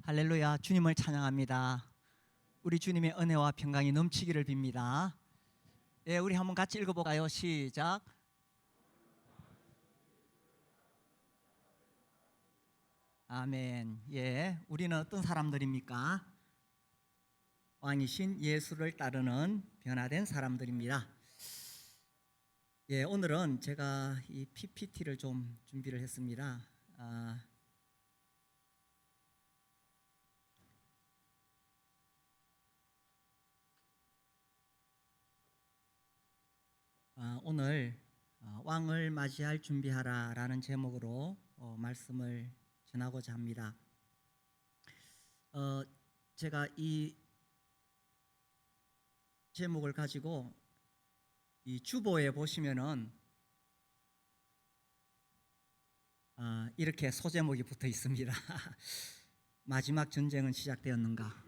할렐루야, 주님을 찬양합니다. 우리 주님의 은혜와 평강이 넘치기를 빕니다. 예, 우리 한번 같이 읽어볼까요? 시작. 아멘. 예, 우리는 어떤 사람들입니까? 왕이신 예수를 따르는 변화된 사람들입니다. 예, 오늘은 제가 이 PPT를 좀 준비를 했습니다. 오늘 왕을 맞이할 준비하라 라는 제목으로 말씀을 전하고자 합니다. 제가 이 제목을 가지고 이 주보에 보시면은 이렇게 소제목이 붙어 있습니다. 마지막 전쟁은 시작되었는가?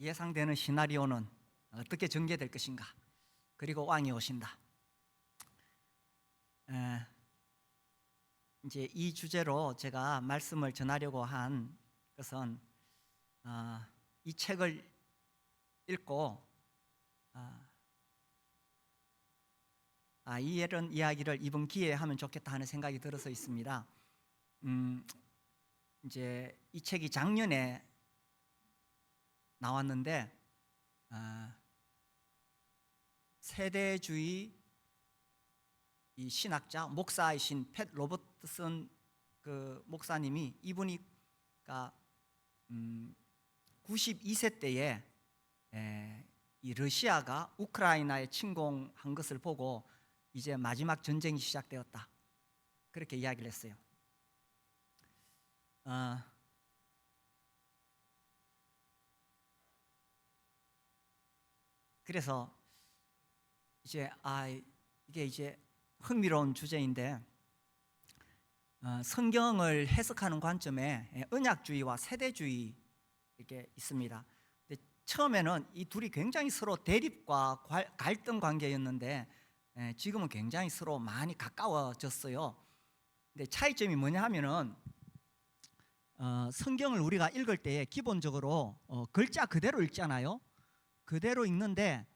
예상되는 시나리오는 어떻게 전개될 것인가? 그리고 왕이 오신다. 이제 이 주제로 제가 말씀을 전하려고 한 것은 이 책을 읽고 이런 이야기를 이번 기회에 하면 좋겠다 하는 생각이 들어서 있습니다. 이제 이 책이 작년에 나왔는데 세대주의 이 신학자 목사이신 팻 로버트슨 그 목사님이 이분이가 92세 때에 이 러시아가 우크라이나에 침공한 것을 보고 이제 마지막 전쟁이 시작되었다, 그렇게 이야기를 했어요. 그래서 이제 이게 이제 흥미로운 주제인데, 성경을 해석하는 관점에 언약주의와 세대주의 이렇게 있습니다. 근데 처음에는 이 둘이 굉장히 서로 대립과 갈등 관계였는데 지금은 굉장히 서로 많이 가까워졌어요. 근데 차이점이 뭐냐 하면은 성경을 우리가 읽을 때 기본적으로 글자 그대로 읽잖아요. 그대로 읽는데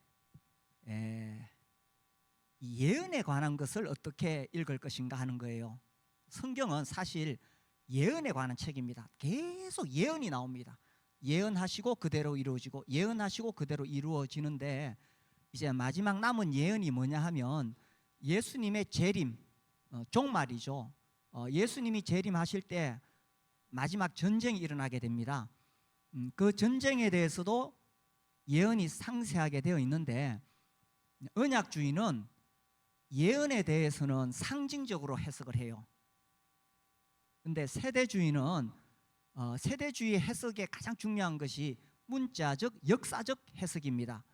예언에 관한 것을 어떻게 읽을 것인가 하는 거예요. 성경은 사실 예언에 관한 책입니다. 계속 예언이 나옵니다. 예언하시고 그대로 이루어지고 예언하시고 그대로 이루어지는데, 이제 마지막 남은 예언이 뭐냐 하면 예수님의 재림, 종말이죠. 예수님이 재림하실 때 마지막 전쟁이 일어나게 됩니다. 그 전쟁에 대해서도 예언이 상세하게 되어 있는데, 언약주의는 예언에 대해서는 상징적으로 해석을 해요. 근데 세대주의는 세대주의 해석의 가장 중요한 것이 문자적, 역사적 해석입니다.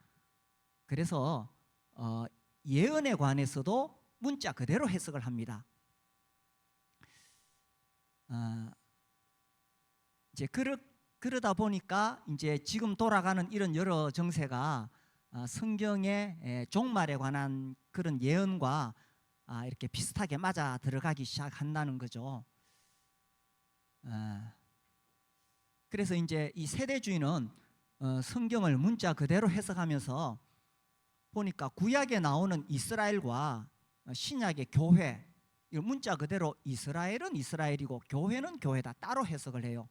그래서 예언에 관해서도 문자 그대로 해석을 합니다. 이제 그러다 보니까 이제 지금 돌아가는 이런 여러 정세가 성경의 종말에 관한 그런 예언과 이렇게 비슷하게 맞아 들어가기 시작한다는 거죠. 그래서 이제 이 세대주의는 성경을 문자 그대로 해석하면서 보니까 구약에 나오는 이스라엘과 신약의 교회, 문자 그대로 이스라엘은 이스라엘이고 교회는 교회다, 따로 해석을 해요.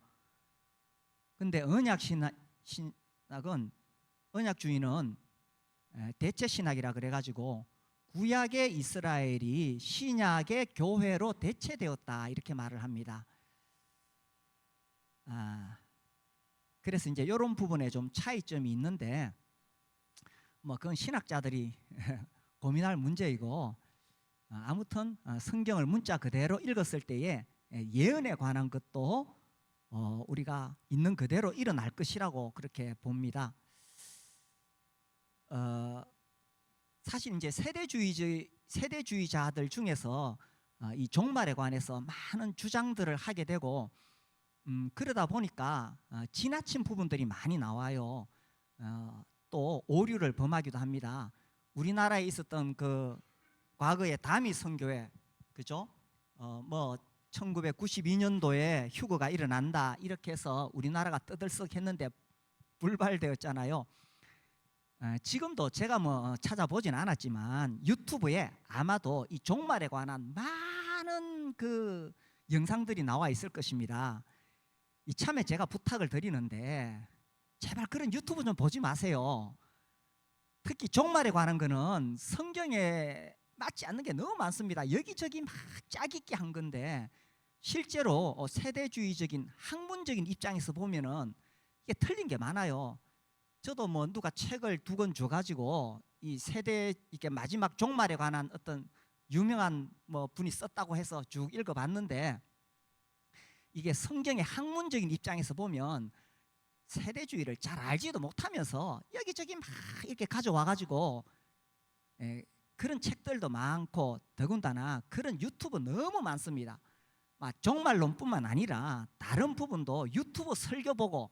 근데 언약주의는 대체 신학이라 그래가지고 구약의 이스라엘이 신약의 교회로 대체되었다, 이렇게 말을 합니다. 그래서 이제 이런 부분에 좀 차이점이 있는데, 그건 신학자들이 고민할 문제이고, 아무튼 성경을 문자 그대로 읽었을 때에 예언에 관한 것도 우리가 있는 그대로 일어날 것이라고 그렇게 봅니다. 사실 이제 세대주의자들 중에서 이 종말에 관해서 많은 주장들을 하게 되고, 그러다 보니까 지나친 부분들이 많이 나와요. 또 오류를 범하기도 합니다. 우리나라에 있었던 그 과거의 다미 선교회, 그죠? 1992년도에 휴거가 일어난다 이렇게 해서 우리나라가 떠들썩했는데 불발되었잖아요. 지금도 제가 뭐 찾아보진 않았지만 유튜브에 아마도 이 종말에 관한 많은 그 영상들이 나와 있을 것입니다. 이참에 제가 부탁을 드리는데 제발 그런 유튜브 좀 보지 마세요. 특히 종말에 관한 거는 성경에 맞지 않는 게 너무 많습니다. 여기저기 막 짜깁기 한 건데 실제로 세대주의적인 학문적인 입장에서 보면은 이게 틀린 게 많아요. 저도 뭐 누가 책을 2권 줘가지고 이 세대 이게 마지막 종말에 관한 어떤 유명한 뭐 분이 썼다고 해서 쭉 읽어봤는데 이게 성경의 학문적인 입장에서 보면 세대주의를 잘 알지도 못하면서 여기저기 막 이렇게 가져와가지고 그런 책들도 많고 더군다나 그런 유튜브 너무 많습니다. 종말론뿐만 아니라 다른 부분도 유튜브 설교 보고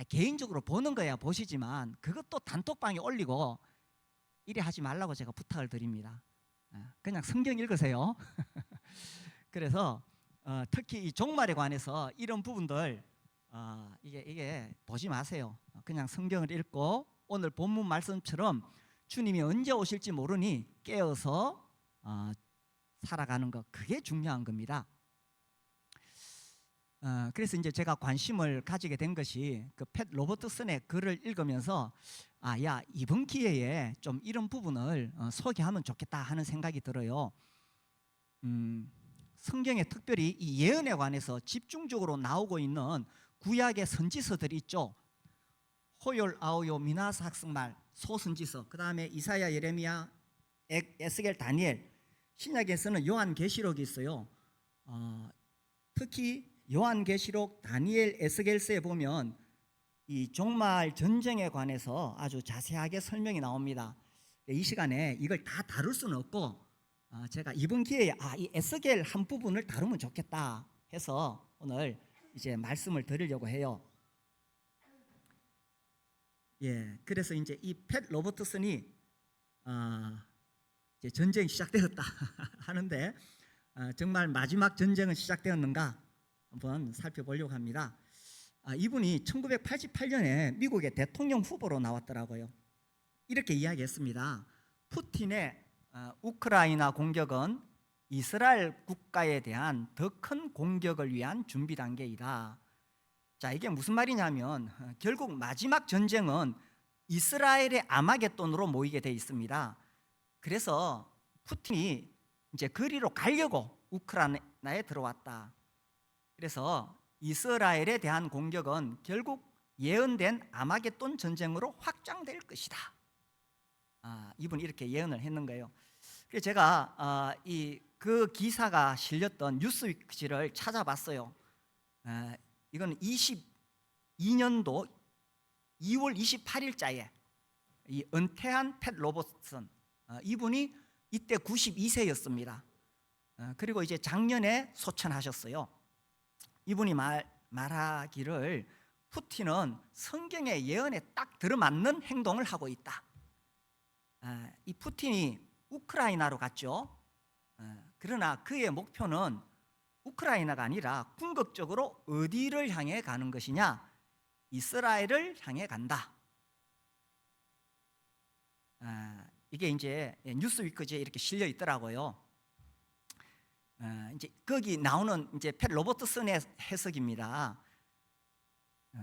개인적으로 보는 거야 보시지만 그것도 단톡방에 올리고 이래 하지 말라고 제가 부탁을 드립니다. 그냥 성경 읽으세요. 그래서 특히 이 종말에 관해서 이런 부분들 이게 보지 마세요. 그냥 성경을 읽고 오늘 본문 말씀처럼 주님이 언제 오실지 모르니 깨어서 살아가는 것, 그게 중요한 겁니다. 그래서 이제 제가 관심을 가지게 된 것이 그 팻 로버트슨의 글을 읽으면서 야 이번 기회에 좀 이런 부분을 소개하면 좋겠다 하는 생각이 들어요. 성경에 특별히 이 예언에 관해서 집중적으로 나오고 있는 구약의 선지서들이 있죠. 호열, 아우요, 미나스 학승말, 소선지서, 그 다음에 이사야, 예레미야, 에스겔, 다니엘, 신약에서는 요한계시록이 있어요. 특히 요한계시록, 다니엘, 에스겔서에 보면 이 종말 전쟁에 관해서 아주 자세하게 설명이 나옵니다. 이 시간에 이걸 다 다룰 수는 없고 제가 이번 기회에 이 에스겔 한 부분을 다루면 좋겠다 해서 오늘 이제 말씀을 드리려고 해요. 그래서 이제 이 팻 로버트슨이 이제 전쟁이 시작되었다 하는데 정말 마지막 전쟁은 시작되었는가 한번 살펴보려고 합니다. 이분이 1988년에 미국의 대통령 후보로 나왔더라고요. 이렇게 이야기했습니다. 푸틴의 우크라이나 공격은 이스라엘 국가에 대한 더 큰 공격을 위한 준비 단계이다. 자, 이게 무슨 말이냐면 결국 마지막 전쟁은 이스라엘의 아마겟돈으로 모이게 돼 있습니다. 그래서 푸틴이 이제 그리로 가려고 우크라이나에 들어왔다. 그래서 이스라엘에 대한 공격은 결국 예언된 아마겟돈 전쟁으로 확장될 것이다. 이분이 이렇게 예언을 했는 거예요. 그래서 제가 그 기사가 실렸던 뉴스위크지를 찾아봤어요. 이건 22년도 2월 28일자에 이 은퇴한 팻 로버트슨 이분이 이때 92세였습니다. 그리고 이제 작년에 소천하셨어요. 이분이 말하기를 푸틴은 성경의 예언에 딱 들어맞는 행동을 하고 있다. 이 푸틴이 우크라이나로 갔죠. 그러나 그의 목표는 우크라이나가 아니라 궁극적으로 어디를 향해 가는 것이냐? 이스라엘을 향해 간다. 이게 이제 뉴스위크지에 이렇게 실려 있더라고요. 이제 거기 나오는 이제 팻 로버트슨의 해석입니다.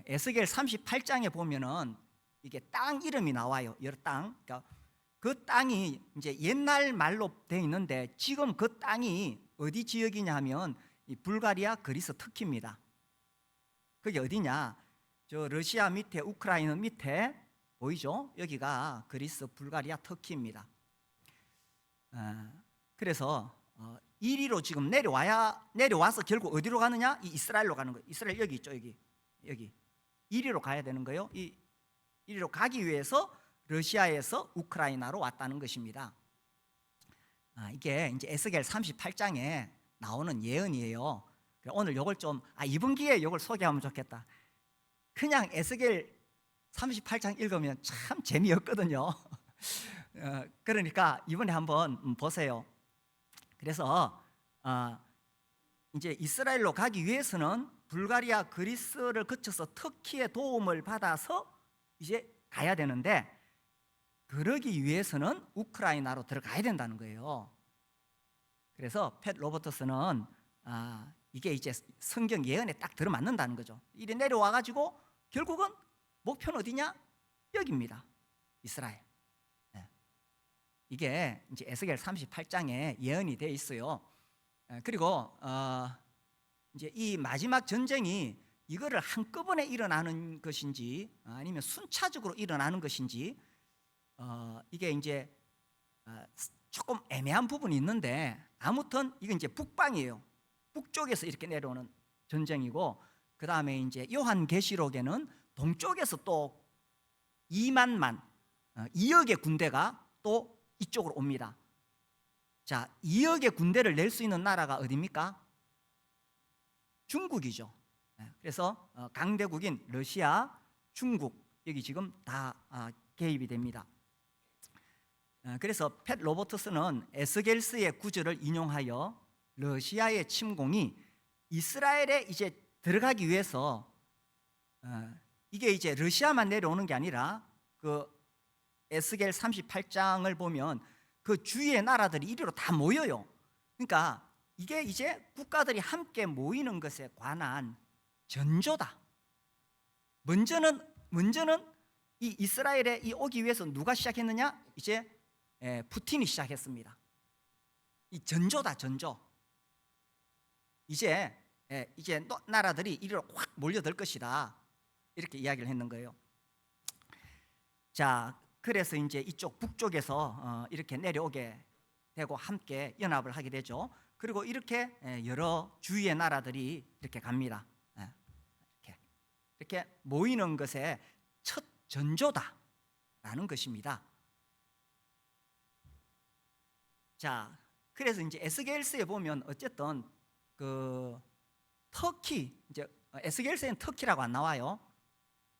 에스겔 38장에 보면은 이게 땅 이름이 나와요. 여러 땅. 그러니까 그 땅이 이제 옛날 말로 되어 있는데 지금 그 땅이 어디 지역이냐 하면 이 불가리아, 그리스, 터키입니다. 그게 어디냐? 저 러시아 밑에 우크라이나 밑에 보이죠? 여기가 그리스, 불가리아, 터키입니다. 그래서 이리로 지금 내려와서 결국 어디로 가느냐? 이 이스라엘로 가는 거예요. 이스라엘 여기 있죠, 여기 이리로 가야 되는 거예요. 이리로 가기 위해서 러시아에서 우크라이나로 왔다는 것입니다. 이게 이제 에스겔 38장에 나오는 예언이에요. 오늘 요걸 좀 이번 기회에 요걸 소개하면 좋겠다. 그냥 에스겔 38장 읽으면 참 재미없거든요. 그러니까 이번에 한번 보세요. 그래서 이제 이스라엘로 가기 위해서는 불가리아, 그리스를 거쳐서 터키의 도움을 받아서 이제 가야 되는데, 그러기 위해서는 우크라이나로 들어가야 된다는 거예요. 그래서 팻 로버트스는 이게 이제 성경 예언에 딱 들어맞는다는 거죠. 이리 내려와 가지고 결국은 목표는 어디냐? 여기입니다. 이스라엘. 네. 이게 이제 에스겔 38장에 예언이 되어 있어요. 그리고 이제 이 마지막 전쟁이 이거를 한꺼번에 일어나는 것인지 아니면 순차적으로 일어나는 것인지 이게 이제 조금 애매한 부분이 있는데, 아무튼 이건 이제 북방이에요. 북쪽에서 이렇게 내려오는 전쟁이고, 그 다음에 이제 요한계시록에는 동쪽에서 또 2억의 군대가 또 이쪽으로 옵니다. 자, 2억의 군대를 낼 수 있는 나라가 어디입니까? 중국이죠. 그래서 강대국인 러시아, 중국 여기 지금 다 개입이 됩니다. 그래서 팻 로버트스는 에스겔스의 구절을 인용하여 러시아의 침공이 이스라엘에 이제 들어가기 위해서 이게 이제 러시아만 내려오는 게 아니라 그 에스겔 38장을 보면 그 주위의 나라들이 이리로 다 모여요. 그러니까 이게 이제 국가들이 함께 모이는 것에 관한 전조다. 먼저는 이 이스라엘에 오기 위해서 누가 시작했느냐? 이제 푸틴이 시작했습니다. 이 전조다, 전조. 이제 나라들이 이리로 확 몰려들 것이다. 이렇게 이야기를 했는 거예요. 자, 그래서 이제 이쪽 북쪽에서 이렇게 내려오게 되고 함께 연합을 하게 되죠. 그리고 이렇게 여러 주위의 나라들이 이렇게 갑니다. 이렇게 모이는 것의 첫 전조다라는 것입니다. 자, 그래서 이제 에스겔서에 보면 어쨌든 그 터키, 이제 에스겔서에는 터키라고 안 나와요.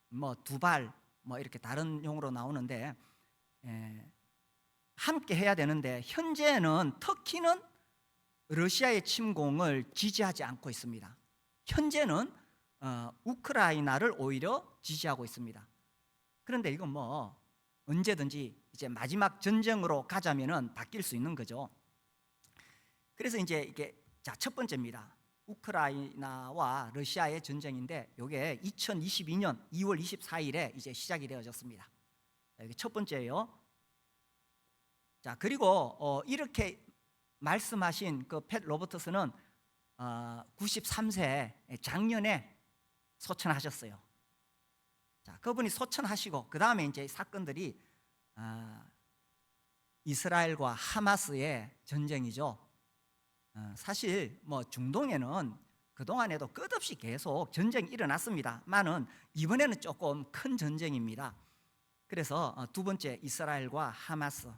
뭐 두발 뭐 이렇게 다른 용어로 나오는데 함께 해야 되는데, 현재는 터키는 러시아의 침공을 지지하지 않고 있습니다. 현재는 우크라이나를 오히려 지지하고 있습니다. 그런데 이건 뭐 언제든지 이제 마지막 전쟁으로 가자면은 바뀔 수 있는 거죠. 그래서 이제 이게 첫 번째입니다. 우크라이나와 러시아의 전쟁인데, 이게 2022년 2월 24일에 이제 시작이 되어졌습니다. 이게 첫 번째예요. 자, 그리고 이렇게 말씀하신 그 팻 로버트스는 93세 작년에 소천하셨어요. 자, 그분이 소천하시고 그 다음에 이제 사건들이 이스라엘과 하마스의 전쟁이죠. 사실 뭐 중동에는 그동안에도 끝없이 계속 전쟁이 일어났습니다만은 이번에는 조금 큰 전쟁입니다. 그래서 두 번째 이스라엘과 하마스.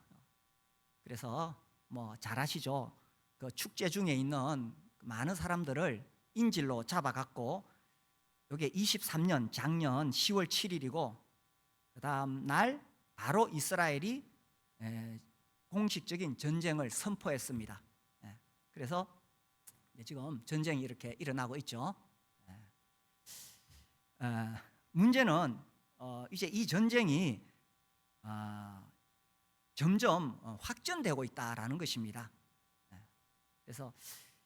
그래서 뭐 잘 아시죠? 그 축제 중에 있는 많은 사람들을 인질로 잡아갔고, 이게 23년 작년 10월 7일이고 그 다음 날 바로 이스라엘이 공식적인 전쟁을 선포했습니다. 그래서 지금 전쟁이 이렇게 일어나고 있죠. 문제는 이제 이 전쟁이 점점 확전되고 있다라는 것입니다. 그래서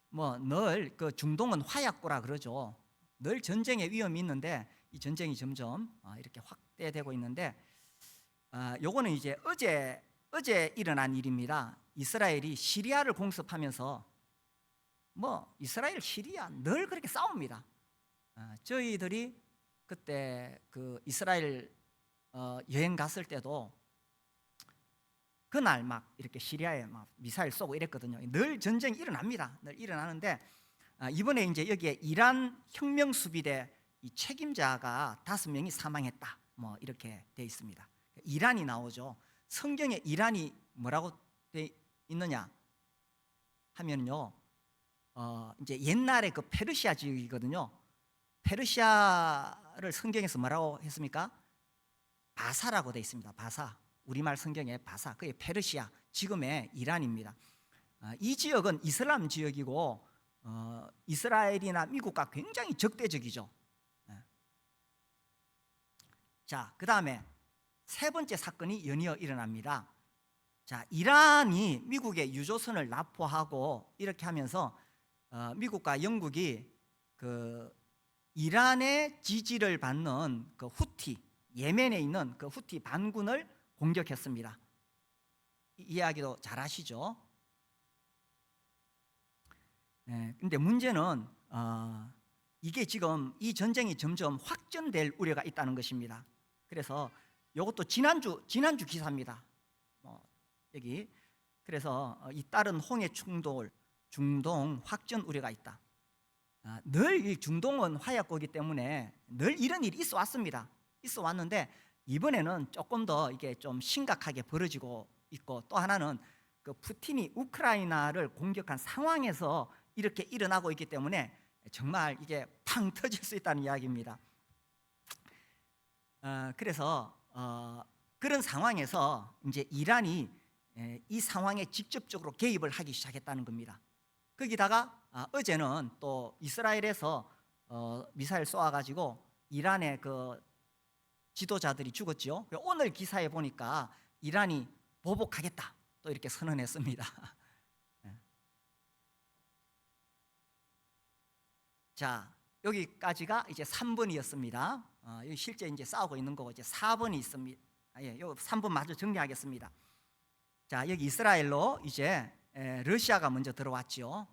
뭐 늘 그 중동은 화약고라 그러죠. 늘 전쟁의 위험이 있는데 이 전쟁이 점점 이렇게 확대되고 있는데, 요거는 이제 어제 일어난 일입니다. 이스라엘이 시리아를 공습하면서 뭐 이스라엘 시리아 늘 그렇게 싸웁니다. 저희들이 그때 그 이스라엘 여행 갔을 때도 그날 막 이렇게 시리아에 막 미사일 쏘고 이랬거든요. 늘 전쟁이 일어납니다. 늘 일어나는데 이번에 이제 여기에 이란 혁명 수비대 이 책임자가 5명이 사망했다. 뭐 이렇게 돼 있습니다. 이란이 나오죠. 성경에 이란이 뭐라고 돼 있느냐 하면요, 이제 옛날에 그 페르시아 지역이거든요. 페르시아를 성경에서 뭐라고 했습니까? 바사라고 돼 있습니다. 바사. 우리말 성경에 바사. 그게 페르시아, 지금의 이란입니다. 이 지역은 이슬람 지역이고 이스라엘이나 미국과 굉장히 적대적이죠. 자, 그 다음에 세 번째 사건이 연이어 일어납니다. 자, 이란이 미국의 유조선을 납포하고 이렇게 하면서 미국과 영국이 그 이란의 지지를 받는 그 후티, 예멘에 있는 그 후티 반군을 공격했습니다. 이 이야기도 잘 아시죠? 근데 문제는 이게 지금 이 전쟁이 점점 확전될 우려가 있다는 것입니다. 그래서 이것도 지난주 기사입니다. 여기 그래서 잇따른 홍해 충돌, 중동 확전 우려가 있다. 늘 이 중동은 화약고기 때문에 늘 이런 일이 있어 왔습니다. 있어 왔는데 이번에는 조금 더 이게 좀 심각하게 벌어지고 있고, 또 하나는 그 푸틴이 우크라이나를 공격한 상황에서 이렇게 일어나고 있기 때문에 정말 이게 팡 터질 수 있다는 이야기입니다. 그래서 그런 상황에서 이제 이란이 이 상황에 직접적으로 개입을 하기 시작했다는 겁니다. 거기다가 어제는 또 이스라엘에서 미사일 쏘아가지고 이란의 그 지도자들이 죽었죠. 오늘 기사에 보니까 이란이 보복하겠다 또 이렇게 선언했습니다. 자, 여기까지가 이제 3번이었습니다. 여기 실제 이제 싸우고 있는 거고 이제 4번이 있습니다. 여기 3번 마저 정리하겠습니다. 자, 여기 이스라엘로 이제 러시아가 먼저 들어왔죠.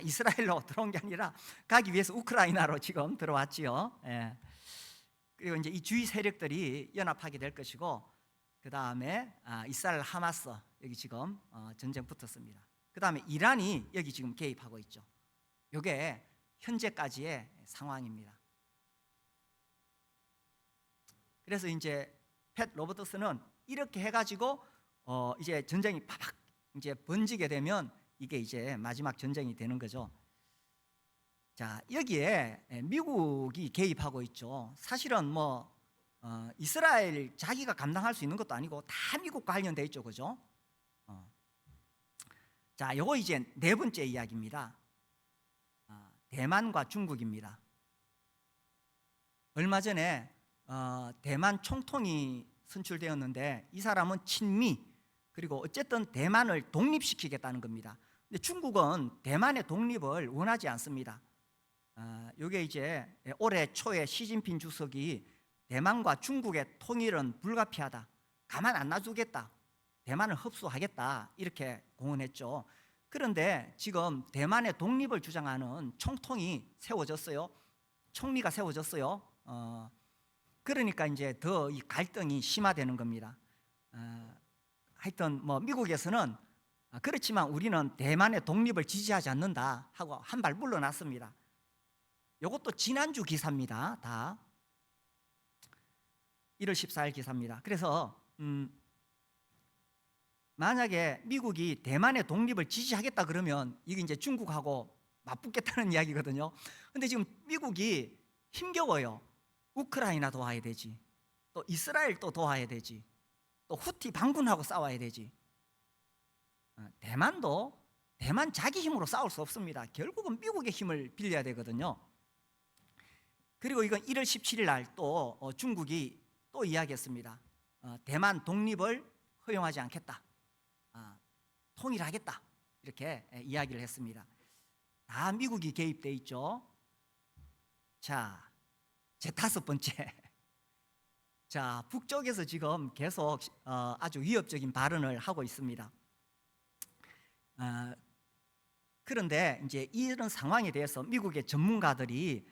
이스라엘로 들어온 게 아니라 가기 위해서 우크라이나로 지금 들어왔지요. 그리고 이제 이 주위 세력들이 연합하게 될 것이고, 그 다음에 이스라엘 하마스 여기 지금 전쟁 붙었습니다. 그 다음에 이란이 여기 지금 개입하고 있죠. 이게 현재까지의 상황입니다. 그래서 이제 팻 로버트스는 이렇게 해가지고 이제 전쟁이 팍 이제 번지게 되면 이게 이제 마지막 전쟁이 되는 거죠. 자, 여기에 미국이 개입하고 있죠. 사실은 뭐 이스라엘 자기가 감당할 수 있는 것도 아니고 다 미국과 관련돼 있죠, 그죠? 자, 요거 이제 네 번째 이야기입니다. 대만과 중국입니다. 얼마 전에 대만 총통이 선출되었는데 이 사람은 친미, 그리고 어쨌든 대만을 독립시키겠다는 겁니다. 근데 중국은 대만의 독립을 원하지 않습니다. 이게 이제 올해 초에 시진핑 주석이 대만과 중국의 통일은 불가피하다, 가만 안 놔두겠다, 대만을 흡수하겠다 이렇게 공언했죠. 그런데 지금 대만의 독립을 주장하는 총통이 세워졌어요. 총리가 세워졌어요. 그러니까 이제 더 이 갈등이 심화되는 겁니다. 하여튼 뭐 미국에서는 그렇지만 우리는 대만의 독립을 지지하지 않는다 하고 한 발 물러났습니다. 이것도 지난주 기사입니다. 다 1월 14일 기사입니다. 그래서 만약에 미국이 대만의 독립을 지지하겠다 그러면 이게 이제 중국하고 맞붙겠다는 이야기거든요. 근데 지금 미국이 힘겨워요. 우크라이나 도와야 되지, 또 이스라엘 또 도와야 되지, 또 후티 반군하고 싸워야 되지. 대만 자기 힘으로 싸울 수 없습니다. 결국은 미국의 힘을 빌려야 되거든요. 그리고 이건 1월 17일 날 또 중국이 또 이야기했습니다. 대만 독립을 허용하지 않겠다, 통일하겠다 이렇게 이야기를 했습니다. 다 미국이 개입돼 있죠. 자, 제 5번째. 자, 북쪽에서 지금 계속 아주 위협적인 발언을 하고 있습니다. 그런데 이제 이런 상황에 대해서 미국의 전문가들이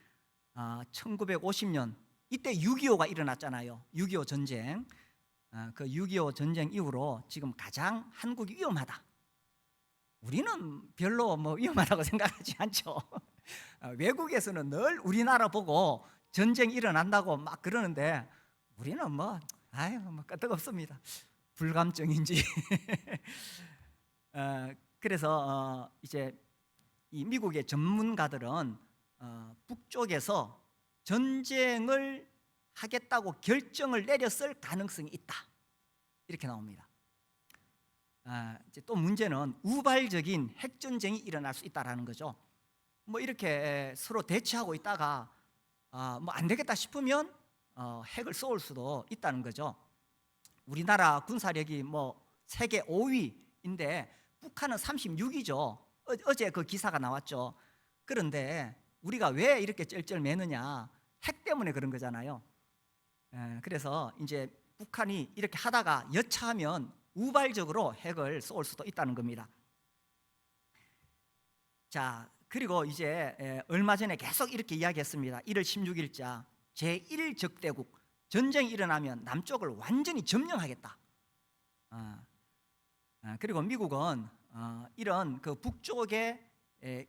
1950년 이때 6.25가 일어났잖아요. 6.25 전쟁. 그 6.25 전쟁 이후로 지금 가장 한국이 위험하다. 우리는 별로 뭐 위험하다고 생각하지 않죠. 외국에서는 늘 우리나라 보고 전쟁 일어난다고 막 그러는데 우리는 뭐 끄떡없습니다. 불감증인지. 그래서 이제 이 미국의 전문가들은 북쪽에서 전쟁을 하겠다고 결정을 내렸을 가능성이 있다 이렇게 나옵니다. 이제 또 문제는 우발적인 핵 전쟁이 일어날 수 있다라는 거죠. 뭐 이렇게 서로 대치하고 있다가 뭐 안 되겠다 싶으면 핵을 쏘을 수도 있다는 거죠. 우리나라 군사력이 뭐 세계 5위인데 북한은 36위죠. 어제 그 기사가 나왔죠. 그런데 우리가 왜 이렇게 쩔쩔매느냐? 핵 때문에 그런 거잖아요. 그래서 이제 북한이 이렇게 하다가 여차하면 우발적으로 핵을 쏠 수도 있다는 겁니다. 자, 그리고 이제 얼마 전에 계속 이렇게 이야기했습니다. 1월 16일자 제1적대국 전쟁이 일어나면 남쪽을 완전히 점령하겠다. 그리고 미국은 이런 그 북쪽의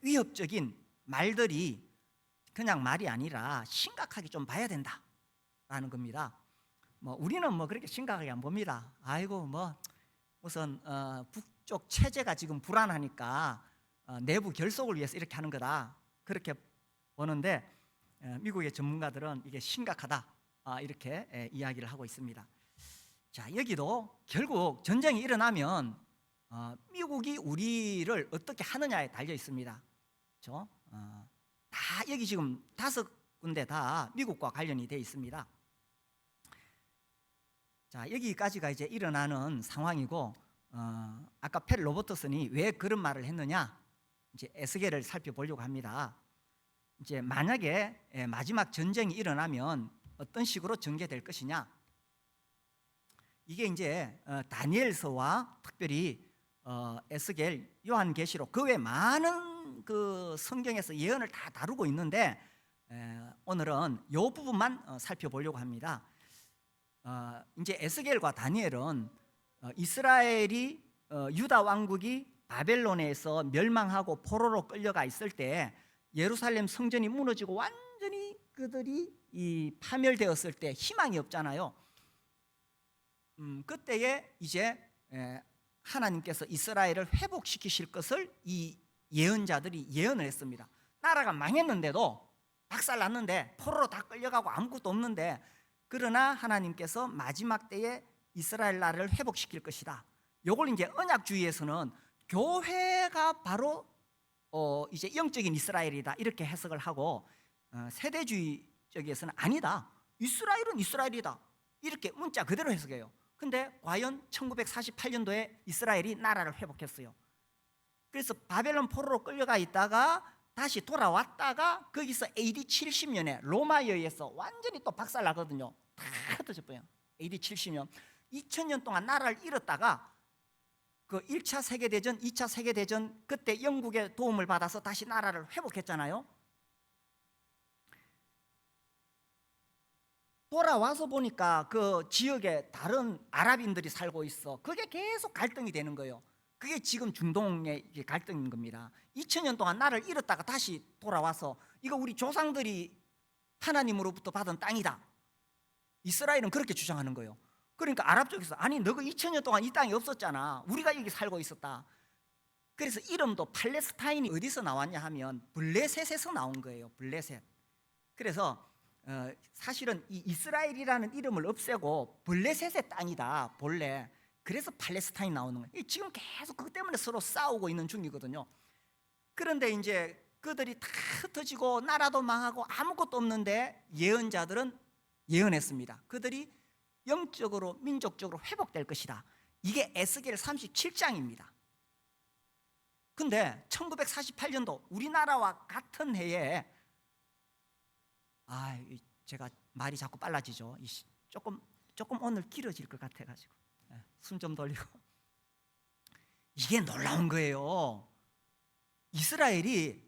위협적인 말들이 그냥 말이 아니라 심각하게 좀 봐야 된다라는 겁니다. 뭐 우리는 뭐 그렇게 심각하게 안 봅니다. 아이고 뭐 우선 북쪽 체제가 지금 불안하니까 내부 결속을 위해서 이렇게 하는 거다 그렇게 보는데 미국의 전문가들은 이게 심각하다 이렇게 이야기를 하고 있습니다. 자, 여기도 결국 전쟁이 일어나면 미국이 우리를 어떻게 하느냐에 달려 있습니다. 그렇죠? 다 여기 지금 5군데 다 미국과 관련이 되어 있습니다. 자, 여기까지가 이제 일어나는 상황이고 아까 펠 로버트슨이 왜 그런 말을 했느냐 이제 에스겔을 살펴보려고 합니다. 이제 만약에 마지막 전쟁이 일어나면 어떤 식으로 전개될 것이냐 이게 이제 다니엘서와 특별히 에스겔, 요한계시록 그 외 많은 그 성경에서 예언을 다 다루고 있는데 오늘은 이 부분만 살펴보려고 합니다. 이제 에스겔과 다니엘은 이스라엘이 유다 왕국이 바벨론에서 멸망하고 포로로 끌려가 있을 때 예루살렘 성전이 무너지고 완전히 그들이 파멸되었을 때 희망이 없잖아요. 그때에 이제 하나님께서 이스라엘을 회복시키실 것을 이 예언자들이 예언을 했습니다. 나라가 망했는데도 박살났는데 포로로 다 끌려가고 아무것도 없는데 그러나 하나님께서 마지막 때에 이스라엘 나라를 회복시킬 것이다. 요걸 이제 언약주의에서는 교회가 바로 이제 영적인 이스라엘이다 이렇게 해석을 하고 세대주의 쪽에서는 아니다. 이스라엘은 이스라엘이다. 이렇게 문자 그대로 해석해요. 근데 과연 1948년도에 이스라엘이 나라를 회복했어요. 그래서 바벨론 포로로 끌려가 있다가 다시 돌아왔다가 거기서 AD 70년에 로마에 의해서 완전히 또 박살나거든요. 다 흩어져버려요. AD 70년 2000년 동안 나라를 잃었다가 그 1차 세계대전, 2차 세계대전 그때 영국의 도움을 받아서 다시 나라를 회복했잖아요. 돌아와서 보니까 그 지역에 다른 아랍인들이 살고 있어. 그게 계속 갈등이 되는 거예요. 그게 지금 중동의 갈등인 겁니다. 2000년 동안 나라를 잃었다가 다시 돌아와서 이거 우리 조상들이 하나님으로부터 받은 땅이다. 이스라엘은 그렇게 주장하는 거예요. 그러니까 아랍 쪽에서 아니 너가 2000년 동안 이 땅이 없었잖아. 우리가 여기 살고 있었다. 그래서 이름도 팔레스타인이 어디서 나왔냐 하면 블레셋에서 나온 거예요. 블레셋. 그래서 사실은 이 이스라엘이라는 이름을 없애고 블레셋의 땅이다 본래. 그래서 팔레스타인 나오는 거예요. 지금 계속 그것 때문에 서로 싸우고 있는 중이거든요. 그런데 이제 그들이 다 흩어지고 나라도 망하고 아무것도 없는데 예언자들은 예언했습니다. 그들이 영적으로 민족적으로 회복될 것이다. 이게 에스겔 37장입니다. 근데 1948년도 우리나라와 같은 해에 제가 말이 자꾸 빨라지죠. 조금 오늘 길어질 것 같아가지고 숨 좀 돌리고 이게 놀라운 거예요. 이스라엘이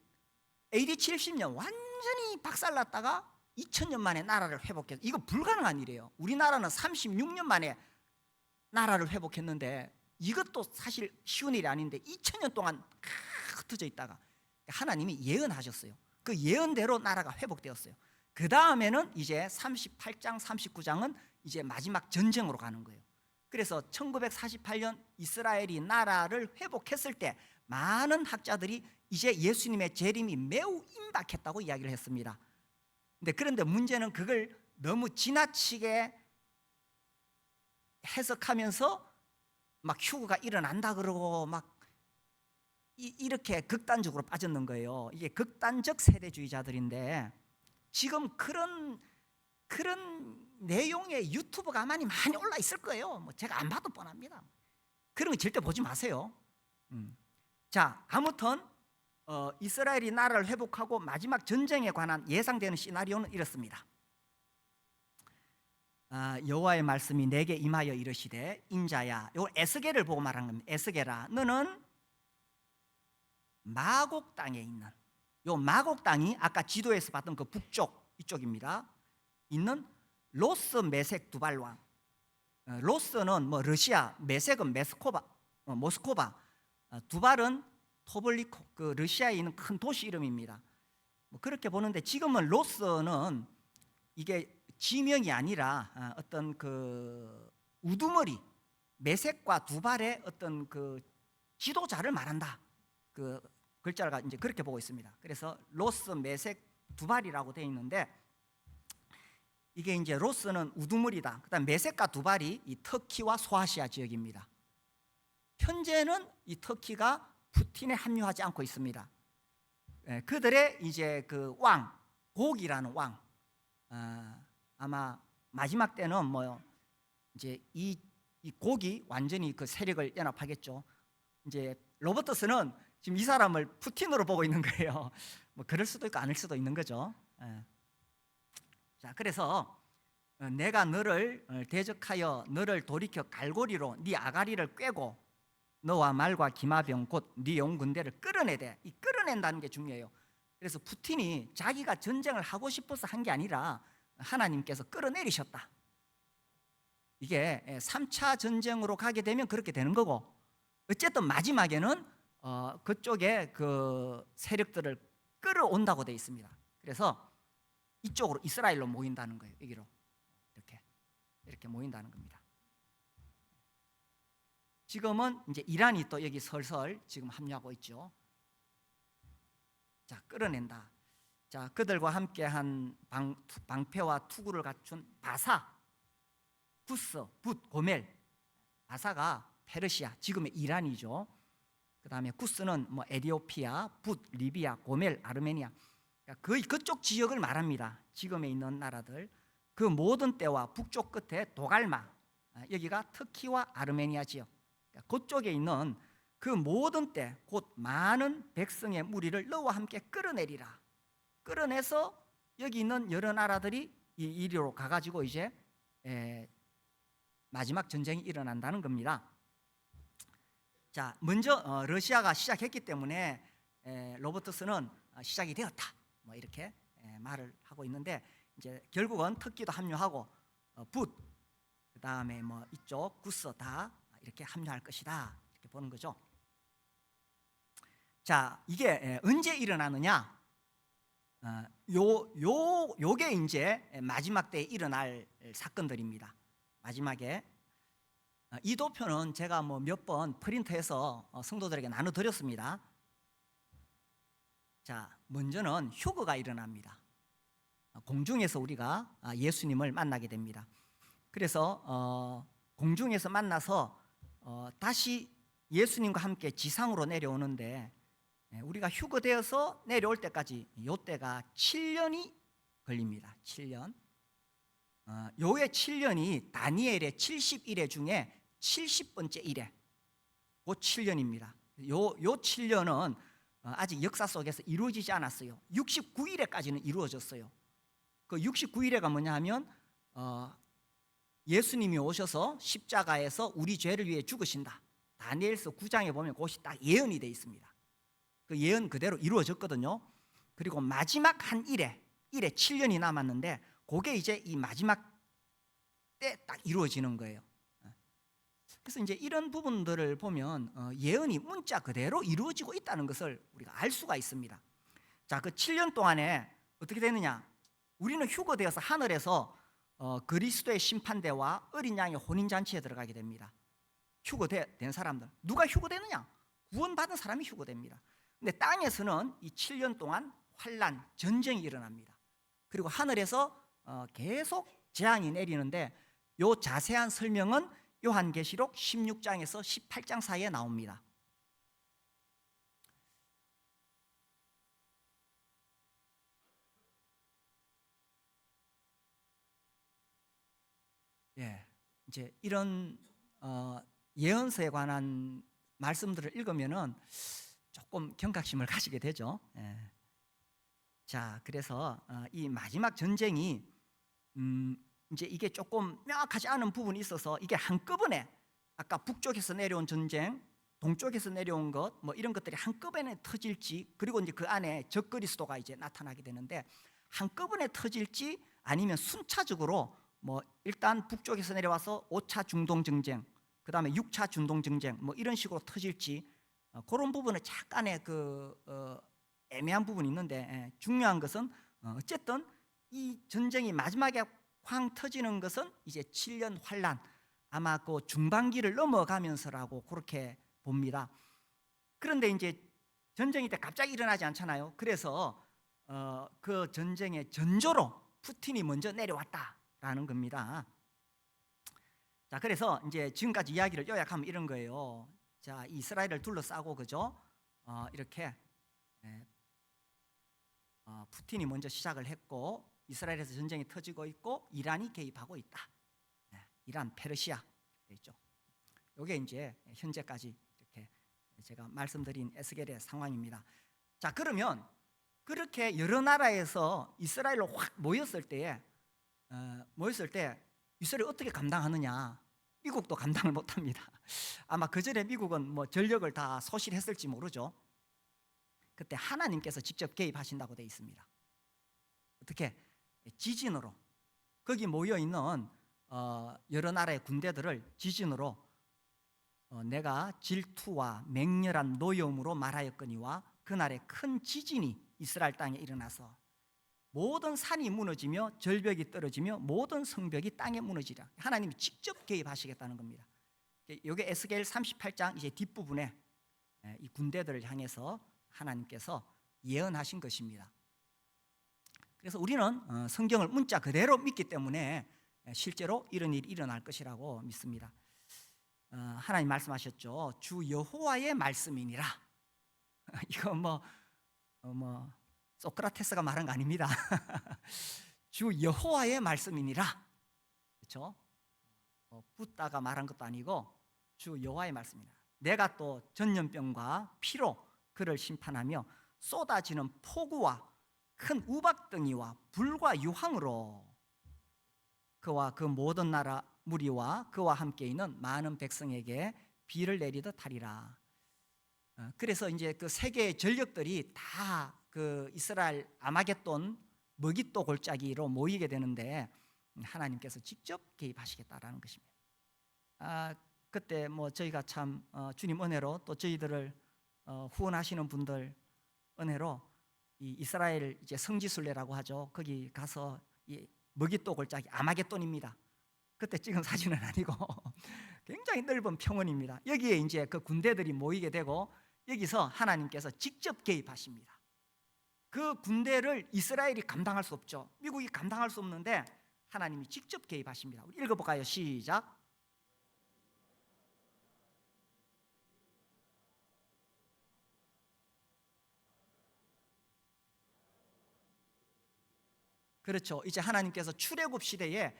AD 70년 완전히 박살났다가 2000년 만에 나라를 회복해서 이거 불가능한 일이에요. 우리나라는 36년 만에 나라를 회복했는데 이것도 사실 쉬운 일이 아닌데 2000년 동안 흩어져 있다가 하나님이 예언하셨어요. 그 예언대로 나라가 회복되었어요. 그 다음에는 이제 38장 39장은 이제 마지막 전쟁으로 가는 거예요. 그래서 1948년 이스라엘이 나라를 회복했을 때 많은 학자들이 이제 예수님의 재림이 매우 임박했다고 이야기를 했습니다. 그런데 문제는 그걸 너무 지나치게 해석하면서 막 휴거가 일어난다 그러고 막 이렇게 극단적으로 빠졌는 거예요. 이게 극단적 세대주의자들인데 지금 그런 내용의 유튜브가 많이 올라 있을 거예요. 뭐 제가 안 봐도 뻔합니다. 그런 거 절대 보지 마세요. 자, 아무튼 이스라엘이 나라를 회복하고 마지막 전쟁에 관한 예상되는 시나리오는 이렇습니다. 여호와의 말씀이 내게 임하여 이르시되 인자야, 요 에스겔을 보고 말한 겁니다. 에스겔아, 너는 마곡 땅에 있는, 요 마곡 땅이 아까 지도에서 봤던 그 북쪽 이쪽입니다. 있는 로스 메색 두발 왕. 로스는 뭐 러시아, 메색은 모스코바, 두발은 토블리코, 그 러시아에 있는 큰 도시 이름입니다. 뭐 그렇게 보는데 지금은 로스는 이게 지명이 아니라 어떤 그 우두머리, 메색과 두발의 어떤 그 지도자를 말한다. 그 글자가 이제 그렇게 보고 있습니다. 그래서 로스, 메색, 두발이라고 되어 있는데 이게 이제 로스는 우두머리다. 그다음 메색과 두발이 이 터키와 소아시아 지역입니다. 현재는 이 터키가 푸틴에 합류하지 않고 있습니다. 그들의 이제 그 왕, 곡이라는 왕, 아마 마지막 때는 뭐 이제 이 곡이 완전히 그 세력을 연합하겠죠. 이제 로버트스는 지금 이 사람을 푸틴으로 보고 있는 거예요. 뭐 그럴 수도 있고 아닐 수도 있는 거죠. 자, 그래서 내가 너를 대적하여 너를 돌이켜 갈고리로 네 아가리를 꿰고 너와 말과 기마병 곧 네 온 군대를 끌어내되, 이 끌어낸다는 게 중요해요. 그래서 푸틴이 자기가 전쟁을 하고 싶어서 한 게 아니라 하나님께서 끌어내리셨다. 이게 3차 전쟁으로 가게 되면 그렇게 되는 거고, 어쨌든 마지막에는 그쪽에 그 세력들을 끌어온다고 되어 있습니다. 그래서 이쪽으로 이스라엘로 모인다는 거예요. 여기로 이렇게 모인다는 겁니다. 지금은 이제 이란이 또 여기 설설 지금 합류하고 있죠. 자, 끌어낸다. 자, 그들과 함께한 방패와 투구를 갖춘 바사, 구스, 붓, 고멜. 바사가 페르시아, 지금의 이란이죠. 그 다음에 구스는 뭐 에티오피아, 붓, 리비아, 고멜, 아르메니아. 거의 그쪽 지역을 말합니다. 지금에 있는 나라들. 그 모든 때와 북쪽 끝에 도갈마, 여기가 터키와 아르메니아 지역. 그쪽에 있는 그 모든 때 곧 많은 백성의 무리를 너와 함께 끌어내리라. 끌어내서 여기 있는 여러 나라들이 이리로 가가지고 이제 마지막 전쟁이 일어난다는 겁니다. 자, 먼저 러시아가 시작했기 때문에 로버트스는 시작이 되었다. 뭐 이렇게 말을 하고 있는데 이제 결국은 터키도 합류하고 붓, 그 다음에 뭐 이쪽 구스 다 이렇게 합류할 것이다. 이렇게 보는 거죠. 자, 이게 언제 일어나느냐? 요게 이제 마지막 때에 일어날 사건들입니다. 마지막에 이 도표는 제가 뭐 몇 번 프린트해서 성도들에게 나눠드렸습니다. 자, 먼저는 휴거가 일어납니다. 공중에서 우리가 예수님을 만나게 됩니다. 그래서 공중에서 만나서 다시 예수님과 함께 지상으로 내려오는데 우리가 휴거되어서 내려올 때까지 요때가 7년이 걸립니다. 7년. 요의 7년이 다니엘의 70일의 중에 70번째 일에 그 7년입니다. 요 7년은 아직 역사 속에서 이루어지지 않았어요. 69일에까지는 이루어졌어요. 그 69일에가 뭐냐 하면 예수님이 오셔서 십자가에서 우리 죄를 위해 죽으신다. 다니엘서 9장에 보면 그것이 딱 예언이 되어 있습니다. 그 예언 그대로 이루어졌거든요. 그리고 마지막 한 일에 7년이 남았는데 그게 이제 이 마지막 때 딱 이루어지는 거예요. 그래서 이제 이런 부분들을 보면 예언이 문자 그대로 이루어지고 있다는 것을 우리가 알 수가 있습니다. 자, 그 7년 동안에 어떻게 되느냐? 우리는 휴거되어서 하늘에서 그리스도의 심판대와 어린 양의 혼인잔치에 들어가게 됩니다. 휴거된 사람들. 누가 휴거되느냐? 구원받은 사람이 휴거됩니다. 근데 땅에서는 이 7년 동안 환난, 전쟁이 일어납니다. 그리고 하늘에서 계속 재앙이 내리는데 요 자세한 설명은 요한계시록 16장에서 18장 사이에 나옵니다. 예, 이제 이런 예언서에 관한 말씀들을 읽으면은 조금 경각심을 가지게 되죠. 예. 자, 그래서 이 마지막 전쟁이 이제 이게 조금 명확하지 않은 부분이 있어서 이게 한꺼번에 아까 북쪽에서 내려온 전쟁, 동쪽에서 내려온 것, 뭐 이런 것들이 한꺼번에 터질지, 그리고 이제 그 안에 적그리스도가 이제 나타나게 되는데 한꺼번에 터질지 아니면 순차적으로 뭐 일단 북쪽에서 내려와서 5차 중동 전쟁, 그 다음에 6차 중동 전쟁 뭐 이런 식으로 터질지 그런 부분은 약간의 애매한 부분이 있는데 중요한 것은 어쨌든 이 전쟁이 마지막에 황 터지는 것은 이제 7년 환란, 아마 그 중반기를 넘어가면서라고 그렇게 봅니다. 그런데 이제 전쟁이 때 갑자기 일어나지 않잖아요. 그래서 그 전쟁의 전조로 푸틴이 먼저 내려왔다라는 겁니다. 자, 그래서 이제 지금까지 이야기를 요약하면 이런 거예요. 자, 이스라엘을 둘러싸고 그죠? 이렇게 푸틴이 먼저 시작을 했고 이스라엘에서 전쟁이 터지고 있고 이란이 개입하고 있다. 이란, 페르시아 있죠. 이게 이제 현재까지 이렇게 제가 말씀드린 에스겔의 상황입니다. 자, 그러면 그렇게 여러 나라에서 이스라엘로 확 모였을 때 이스라엘이 어떻게 감당하느냐? 미국도 감당을 못합니다. 아마 그 전에 미국은 뭐 전력을 다 소실했을지 모르죠. 그때 하나님께서 직접 개입하신다고 되어 있습니다. 어떻게? 지진으로, 거기 모여 있는 여러 나라의 군대들을 지진으로 내가 질투와 맹렬한 노여움으로 말하였거니와 그날에 큰 지진이 이스라엘 땅에 일어나서 모든 산이 무너지며 절벽이 떨어지며 모든 성벽이 땅에 무너지라. 하나님이 직접 개입하시겠다는 겁니다. 이게 에스겔 38장 이제 뒷부분에 이 군대들을 향해서 하나님께서 예언하신 것입니다. 그래서 우리는 성경을 문자 그대로 믿기 때문에 실제로 이런 일이 일어날 것이라고 믿습니다. 하나님 말씀하셨죠. 주 여호와의 말씀이니라. 이거 뭐 소크라테스가 말한 거 아닙니다. 주 여호와의 말씀이니라. 그렇죠? 붓다가 말한 것도 아니고 주 여호와의 말씀이니라. 내가 또 전염병과 피로 그를 심판하며 쏟아지는 폭우와 큰 우박덩이와 불과 유황으로 그와 그 모든 나라 무리와 그와 함께 있는 많은 백성에게 비를 내리듯 하리라. 그래서 이제 그 세계의 전력들이 다 그 이스라엘 아마겟돈 머깃도 골짜기로 모이게 되는데 하나님께서 직접 개입하시겠다라는 것입니다. 그때 뭐 저희가 참 주님 은혜로 또 저희들을 후원하시는 분들 은혜로 이 이스라엘 이제 성지순례라고 하죠. 거기 가서 이 머깃도 골짜기 아마겟돈입니다. 그때 찍은 사진은 아니고 굉장히 넓은 평원입니다. 여기에 이제 그 군대들이 모이게 되고 여기서 하나님께서 직접 개입하십니다. 그 군대를 이스라엘이 감당할 수 없죠. 미국이 감당할 수 없는데 하나님이 직접 개입하십니다. 우리 읽어볼까요? 시작. 그렇죠. 이제 하나님께서 출애굽 시대에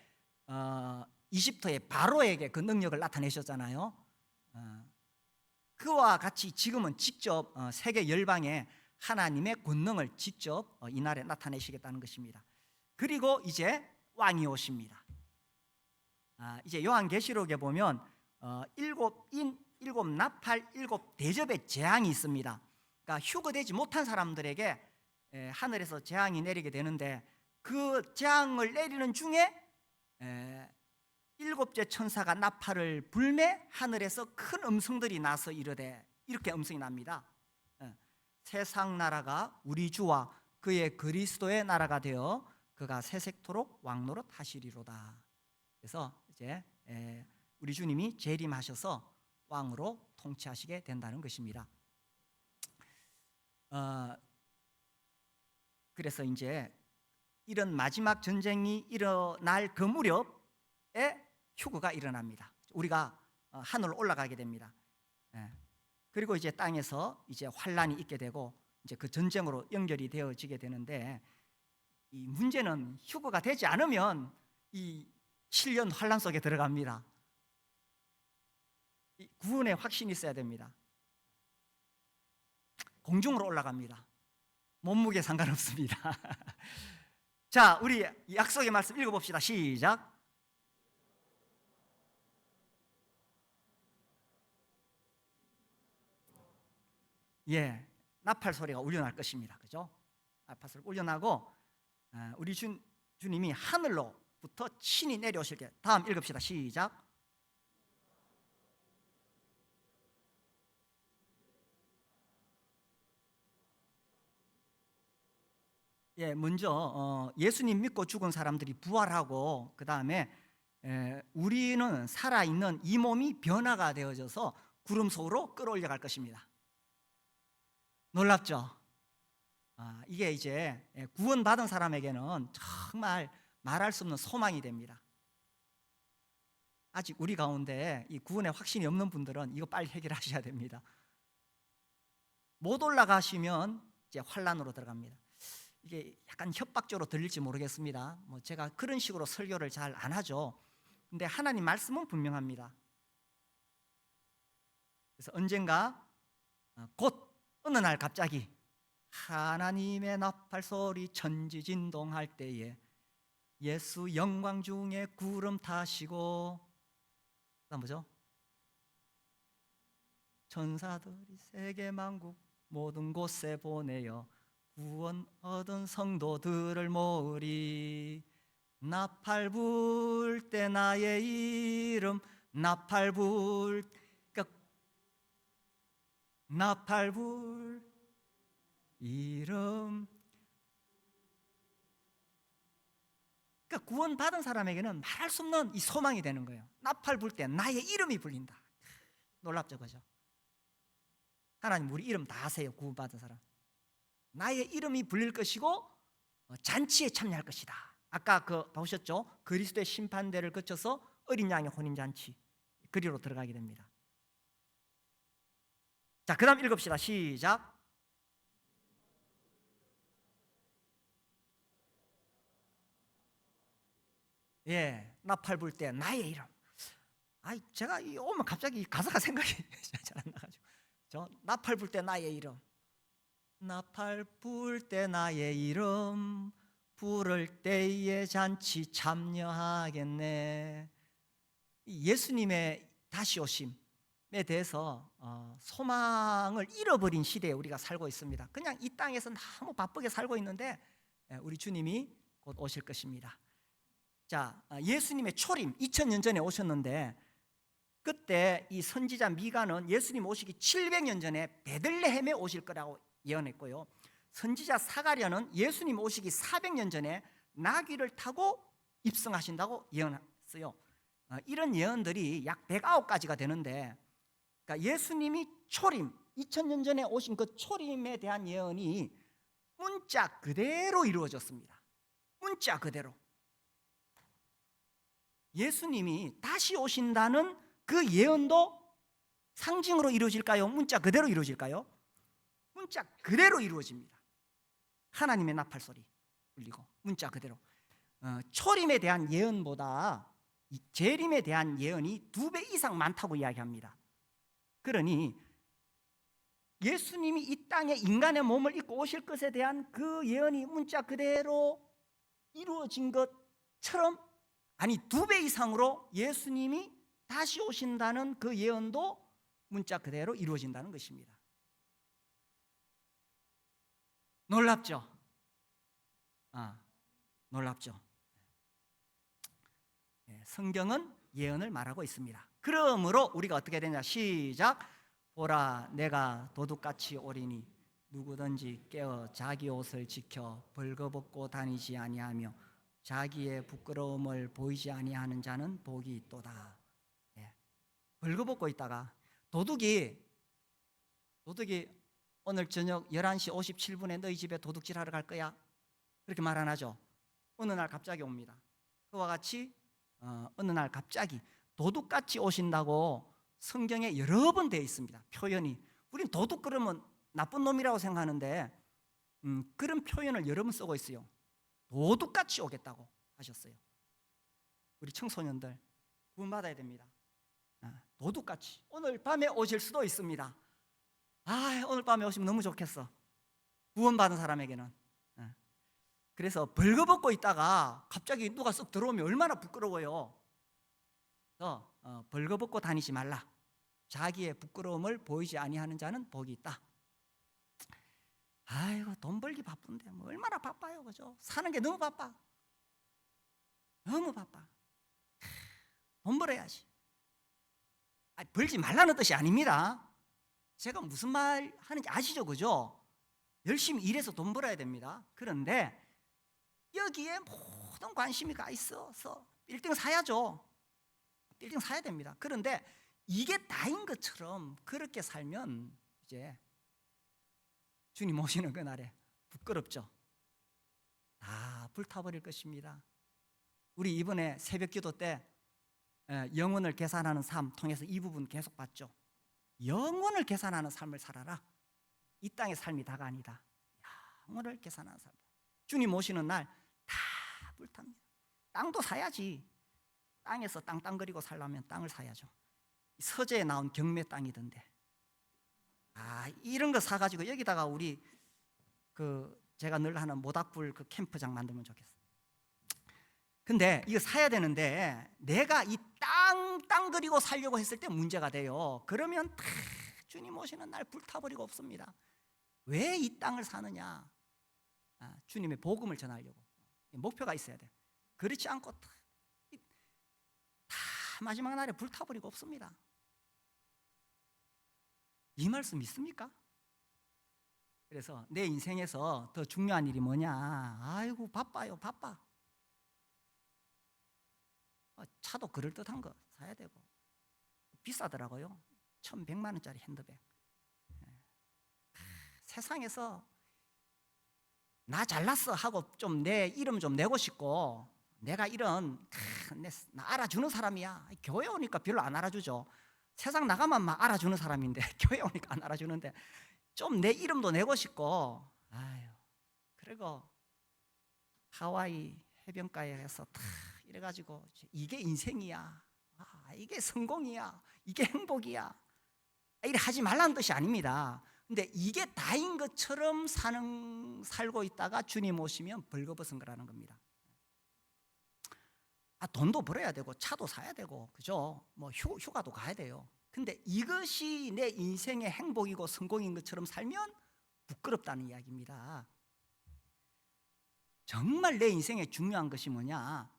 이집트의 바로에게 그 능력을 나타내셨잖아요. 그와 같이 지금은 직접 세계 열방에 하나님의 권능을 직접 이날에 나타내시겠다는 것입니다. 그리고 이제 왕이 오십니다. 이제 요한계시록에 보면 일곱 인, 일곱 나팔, 일곱 대접의 재앙이 있습니다. 그러니까 휴거되지 못한 사람들에게 하늘에서 재앙이 내리게 되는데 그 재앙을 내리는 중에 일곱째 천사가 나팔을 불매 하늘에서 큰 음성들이 나서 이르되, 이렇게 음성이 납니다. 세상 나라가 우리 주와 그의 그리스도의 나라가 되어 그가 세세토록 왕노릇 하시리로다. 그래서 이제 우리 주님이 재림하셔서 왕으로 통치하시게 된다는 것입니다. 그래서 이제 이런 마지막 전쟁이 일어날 그 무렵에 휴거가 일어납니다. 우리가 하늘로 올라가게 됩니다. 예. 그리고 이제 땅에서 이제 환란이 있게 되고 이제 그 전쟁으로 연결이 되어지게 되는데, 이 문제는 휴거가 되지 않으면 이 7년 환란 속에 들어갑니다. 이 구원의 확신이 있어야 됩니다. 공중으로 올라갑니다. 몸무게 상관없습니다. 자, 우리 약속의 말씀 읽어봅시다. 시작. 예, 나팔 소리가 울려날 것입니다. 그죠? 나팔 소리가 울려나고 우리 주님이 하늘로부터 친히 내려오실 때, 다음 읽읍시다. 시작. 예, 먼저 예수님 믿고 죽은 사람들이 부활하고, 그 다음에 우리는 살아있는 이 몸이 변화가 되어져서 구름 속으로 끌어올려 갈 것입니다. 놀랍죠? 이게 이제 구원받은 사람에게는 정말 말할 수 없는 소망이 됩니다. 아직 우리 가운데 이 구원의 확신이 없는 분들은 이거 빨리 해결하셔야 됩니다. 못 올라가시면 이제 환란으로 들어갑니다. 이게 약간 협박적으로 들릴지 모르겠습니다. 제가 그런 식으로 설교를 잘 안 하죠. 근데 하나님 말씀은 분명합니다. 그래서 언젠가 곧 어느 날 갑자기 하나님의 나팔 소리 천지진동할 때에 예수 영광 중에 구름 타시고, 그다음 뭐죠? 천사들이 세계 만국 모든 곳에 보내어 구원 얻은 성도들을 모으리. 나팔 불 때 나의 이름, 나팔 불, 나팔 불 이름. 그러니까 구원받은 사람에게는 말할 수 없는 이 소망이 되는 거예요. 나팔 불 때 나의 이름이 불린다. 놀랍죠, 그죠? 하나님 우리 이름 다 아세요. 구원받은 사람 나의 이름이 불릴 것이고 잔치에 참여할 것이다. 아까 보셨죠? 그리스도의 심판대를 거쳐서 어린 양의 혼인잔치, 그리로 들어가게 됩니다. 자, 그 다음 읽읍시다. 시작. 예, 나팔 불 때 나의 이름. 제가 오면 갑자기 가사가 생각이 잘 안 나가지고. 나팔 불 때 나의 이름. 나팔 불 때 나의 이름 부를 때에 잔치 참여하겠네. 예수님의 다시 오심에 대해서 소망을 잃어버린 시대에 우리가 살고 있습니다. 그냥 이 땅에서 너무 바쁘게 살고 있는데 우리 주님이 곧 오실 것입니다. 자, 예수님의 초림 2000년 전에 오셨는데, 그때 이 선지자 미가는 예수님 오시기 700년 전에 베들레헴에 오실 거라고 예언했고요, 선지자 사가랴는 예수님 오시기 400년 전에 나귀를 타고 입성하신다고 예언했어요. 이런 예언들이 약 109가지가 되는데, 그러니까 예수님이 초림 2000년 전에 오신 그 초림에 대한 예언이 문자 그대로 이루어졌습니다. 문자 그대로. 예수님이 다시 오신다는 그 예언도 상징으로 이루어질까요? 문자 그대로 이루어질까요? 문자 그대로 이루어집니다. 하나님의 나팔 소리 울리고 문자 그대로. 초림에 대한 예언보다 재림에 대한 예언이 2배 이상 많다고 이야기합니다. 그러니 예수님이 이 땅에 인간의 몸을 입고 오실 것에 대한 그 예언이 문자 그대로 이루어진 것처럼, 아니 2배 이상으로 예수님이 다시 오신다는 그 예언도 문자 그대로 이루어진다는 것입니다. 놀랍죠? 놀랍죠? 성경은 예언을 말하고 있습니다. 그러므로 우리가 어떻게 되냐? 시작. 보라, 내가 도둑같이 오리니 누구든지 깨어 자기 옷을 지켜 벌거벗고 다니지 아니하며 자기의 부끄러움을 보이지 아니하는 자는 복이 있도다. 벌거벗고 있다가 도둑이 오늘 저녁 11시 57분에 너희 집에 도둑질하러 갈 거야, 그렇게 말 안 하죠. 어느 날 갑자기 옵니다. 그와 같이 어느 날 갑자기 도둑같이 오신다고 성경에 여러 번 되어 있습니다. 표현이. 우리는 도둑 그러면 나쁜 놈이라고 생각하는데 그런 표현을 여러 번 쓰고 있어요. 도둑같이 오겠다고 하셨어요. 우리 청소년들 구원받아야 됩니다. 도둑같이 오늘 밤에 오실 수도 있습니다. 오늘 밤에 오시면 너무 좋겠어. 구원받은 사람에게는. 그래서 벌거벗고 있다가 갑자기 누가 쓱 들어오면 얼마나 부끄러워요. 그래서 벌거벗고 다니지 말라. 자기의 부끄러움을 보이지 아니하는 자는 복이 있다. 아이고, 돈 벌기 바쁜데 뭐 얼마나 바빠요, 그죠? 사는 게 너무 바빠. 너무 바빠. 돈 벌어야지. 벌지 말라는 뜻이 아닙니다. 제가 무슨 말 하는지 아시죠, 그죠? 열심히 일해서 돈 벌어야 됩니다. 그런데 여기에 모든 관심이 가 있어서 빌딩 사야죠. 빌딩 사야 됩니다. 그런데 이게 다인 것처럼 그렇게 살면 이제 주님 오시는 그날에 부끄럽죠. 다 불타버릴 것입니다. 우리 이번에 새벽 기도 때 영혼을 계산하는 삶 통해서 이 부분 계속 봤죠. 영혼을 계산하는 삶을 살아라. 이 땅의 삶이 다가 아니다. 영혼을 계산하는 삶. 주님 오시는 날 다 불탑니다. 땅도 사야지. 땅에서 땅땅거리고 살려면 땅을 사야죠. 서재에 나온 경매 땅이던데. 이런 거 사가지고 여기다가 우리 제가 늘 하는 모닥불 캠프장 만들면 좋겠어요. 근데 이거 사야 되는데 내가 이 땅 그리고 살려고 했을 때 문제가 돼요. 그러면 다 주님 오시는 날 불타버리고 없습니다. 왜 이 땅을 사느냐? 주님의 복음을 전하려고. 목표가 있어야 돼. 그렇지 않고 다 마지막 날에 불타버리고 없습니다. 이 말씀 믿습니까? 그래서 내 인생에서 더 중요한 일이 뭐냐? 아이고, 바빠요, 바빠. 차도 그럴듯한 거 사야 되고 비싸더라고요. 1,100만 원짜리 핸드백. 세상에서 나 잘났어 하고 좀 내 이름 좀 내고 싶고, 내가 이런 나 알아주는 사람이야. 교회 오니까 별로 안 알아주죠. 세상 나가면 막 알아주는 사람인데 교회 오니까 안 알아주는데 좀 내 이름도 내고 싶고, 그리고 하와이 해변가에 가서 다 이래가지고 이게 인생이야, 이게 성공이야, 이게 행복이야, 이래 하지 말라는 뜻이 아닙니다. 근데 이게 다인 것처럼 살고 있다가 주님 오시면 벌거벗은 거라는 겁니다. 돈도 벌어야 되고 차도 사야 되고, 그죠? 뭐 휴가도 가야 돼요. 근데 이것이 내 인생의 행복이고 성공인 것처럼 살면 부끄럽다는 이야기입니다. 정말 내 인생에 중요한 것이 뭐냐?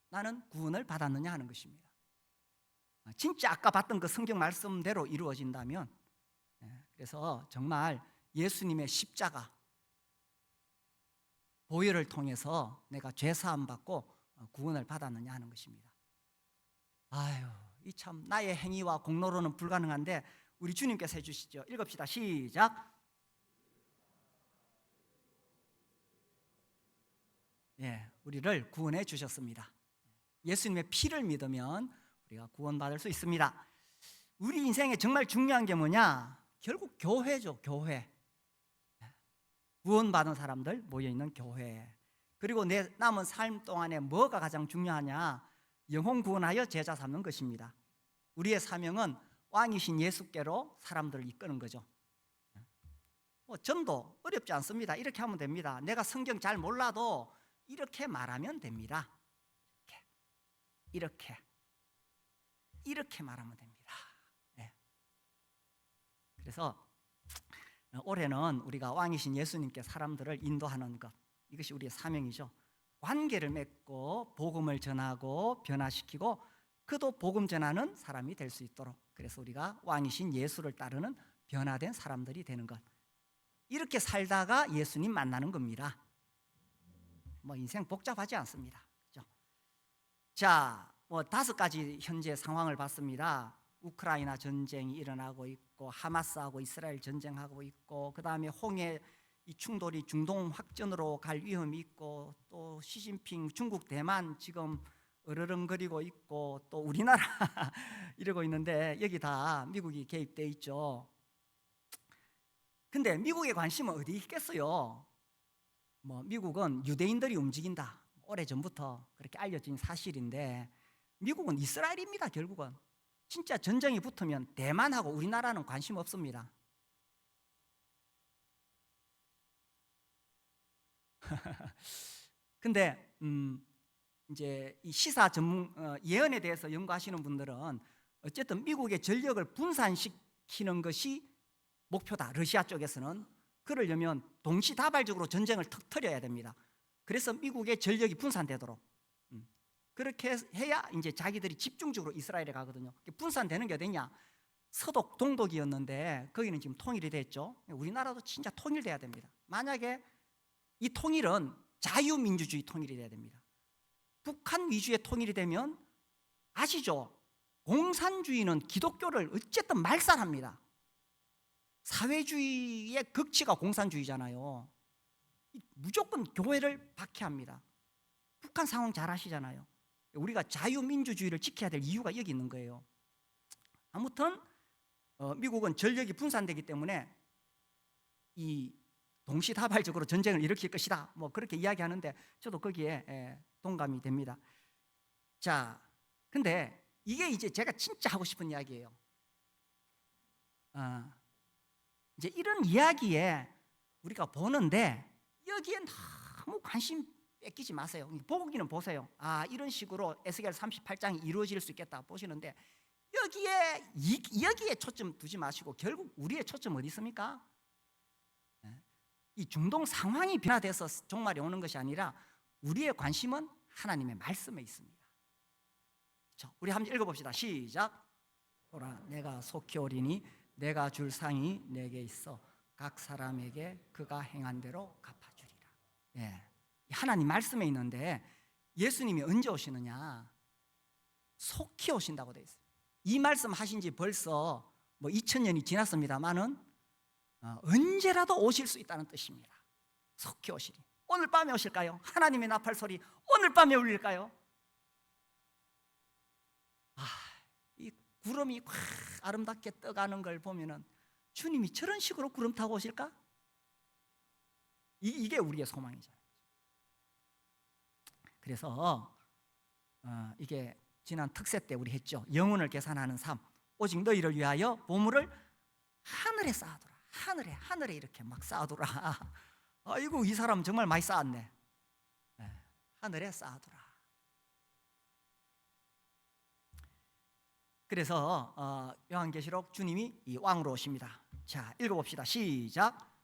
나는 구원을 받았느냐 하는 것입니다. 진짜 아까 봤던 그 성경 말씀대로 이루어진다면, 그래서 정말 예수님의 십자가 보혈을 통해서 내가 죄사함 받고 구원을 받았느냐 하는 것입니다. 이 참 나의 행위와 공로로는 불가능한데 우리 주님께서 해주시죠. 읽읍시다. 시작. 우리를 구원해 주셨습니다. 예수님의 피를 믿으면 우리가 구원받을 수 있습니다. 우리 인생에 정말 중요한 게 뭐냐? 결국 교회죠. 교회. 구원받은 사람들 모여있는 교회. 그리고 내 남은 삶 동안에 뭐가 가장 중요하냐? 영혼 구원하여 제자 삼는 것입니다. 우리의 사명은 왕이신 예수께로 사람들을 이끄는 거죠. 전도 어렵지 않습니다. 이렇게 하면 됩니다. 내가 성경 잘 몰라도 이렇게 말하면 됩니다. 이렇게 말하면 됩니다. 그래서 올해는 우리가 왕이신 예수님께 사람들을 인도하는 것, 이것이 우리의 사명이죠. 관계를 맺고 복음을 전하고 변화시키고 그도 복음 전하는 사람이 될 수 있도록, 그래서 우리가 왕이신 예수를 따르는 변화된 사람들이 되는 것, 이렇게 살다가 예수님 만나는 겁니다. 뭐 인생 복잡하지 않습니다. 그렇죠? 자, 5가지 현재 상황을 봤습니다. 우크라이나 전쟁이 일어나고 있고, 하마스하고 이스라엘 전쟁하고 있고, 그 다음에 홍해 이 충돌이 중동 확전으로 갈 위험이 있고, 또 시진핑 중국 대만 지금 으르렁거리고 있고, 또 우리나라 이러고 있는데 여기 다 미국이 개입돼 있죠. 근데 미국의 관심은 어디 있겠어요? 뭐 미국은 유대인들이 움직인다, 오래전부터 그렇게 알려진 사실인데, 미국은 이스라엘입니다. 결국은 진짜 전쟁이 붙으면 대만하고 우리나라는 관심 없습니다. 근데 이제 이 시사 전문 예언에 대해서 연구하시는 분들은 어쨌든 미국의 전력을 분산시키는 것이 목표다. 러시아 쪽에서는 그러려면 동시다발적으로 전쟁을 터뜨려야 됩니다. 그래서 미국의 전력이 분산되도록 그렇게 해야 이제 자기들이 집중적으로 이스라엘에 가거든요. 분산되는 게 어디냐? 서독, 동독이었는데 거기는 지금 통일이 됐죠. 우리나라도 진짜 통일돼야 됩니다. 만약에 이 통일은 자유민주주의 통일이 돼야 됩니다. 북한 위주의 통일이 되면 아시죠? 공산주의는 기독교를 어쨌든 말살합니다. 사회주의의 극치가 공산주의잖아요. 무조건 교회를 박해합니다. 북한 상황 잘 아시잖아요. 우리가 자유민주주의를 지켜야 될 이유가 여기 있는 거예요. 아무튼 미국은 전력이 분산되기 때문에 이 동시다발적으로 전쟁을 일으킬 것이다, 뭐 그렇게 이야기하는데 저도 거기에 동감이 됩니다. 자, 근데 이게 이제 제가 진짜 하고 싶은 이야기예요. 이제 이런 이야기에 우리가 보는데 여기에 너무 관심 뺏기지 마세요. 보기는 보세요. 이런 식으로 에스겔 38장이 이루어질 수 있겠다 보시는데, 여기에 초점 두지 마시고 결국 우리의 초점 어디 있습니까? 이 중동 상황이 변화돼서 종말이 오는 것이 아니라 우리의 관심은 하나님의 말씀에 있습니다. 우리 한번 읽어봅시다. 시작. 보라, 내가 속히 오리니 내가 줄 상이 내게 있어 각 사람에게 그가 행한 대로 갚아주리라. 하나님 말씀에 있는데 예수님이 언제 오시느냐? 속히 오신다고 되어 있어요. 이 말씀 하신 지 벌써 2000년이 지났습니다만은 언제라도 오실 수 있다는 뜻입니다. 속히 오시리. 오늘 밤에 오실까요? 하나님의 나팔 소리 오늘 밤에 울릴까요? 이 구름이 확 아름답게 떠가는 걸 보면은 주님이 저런 식으로 구름 타고 오실까? 이게 우리의 소망이잖아요. 그래서 이게 지난 특세 때 우리 했죠. 영혼을 계산하는 삶. 오직 너희를 위하여 보물을 하늘에 쌓아두라. 하늘에 이렇게 막 쌓아두라. 아이고, 이 사람 정말 많이 쌓았네. 하늘에 쌓아두라. 그래서 요한계시록 주님이 이 왕으로 오십니다. 자, 읽어봅시다. 시작.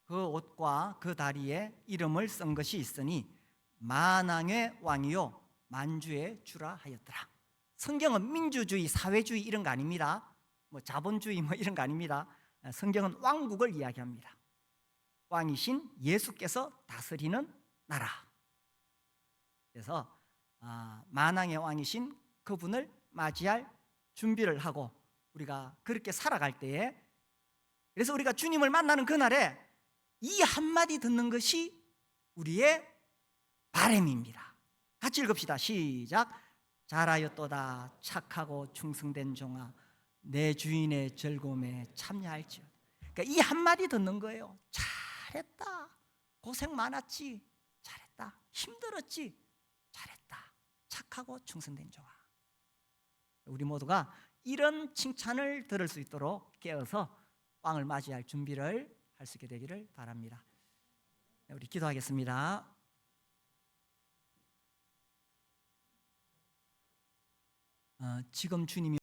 그 옷과 그 다리에 이름을 쓴 것이 있으니 만왕의 왕이요 만주의 주라 하였더라. 성경은 민주주의, 사회주의 이런 거 아닙니다. 자본주의 이런 거 아닙니다. 성경은 왕국을 이야기합니다. 왕이신 예수께서 다스리는 나라. 그래서 만왕의 왕이신 그분을 맞이할 준비를 하고 우리가 그렇게 살아갈 때에, 그래서 우리가 주님을 만나는 그날에 이 한마디 듣는 것이 우리의 바람입니다. 같이 읽읍시다. 시작. 잘하였도다 착하고 충성된 종아, 내 주인의 즐거움에 참여할지어다. 그러니까 이 한마디 듣는 거예요. 잘했다, 고생 많았지, 잘했다, 힘들었지, 잘했다, 착하고 충성된 종아. 우리 모두가 이런 칭찬을 들을 수 있도록 깨어서 왕을 맞이할 준비를 할 수 있게 되기를 바랍니다. 우리 기도하겠습니다. 지금 주님이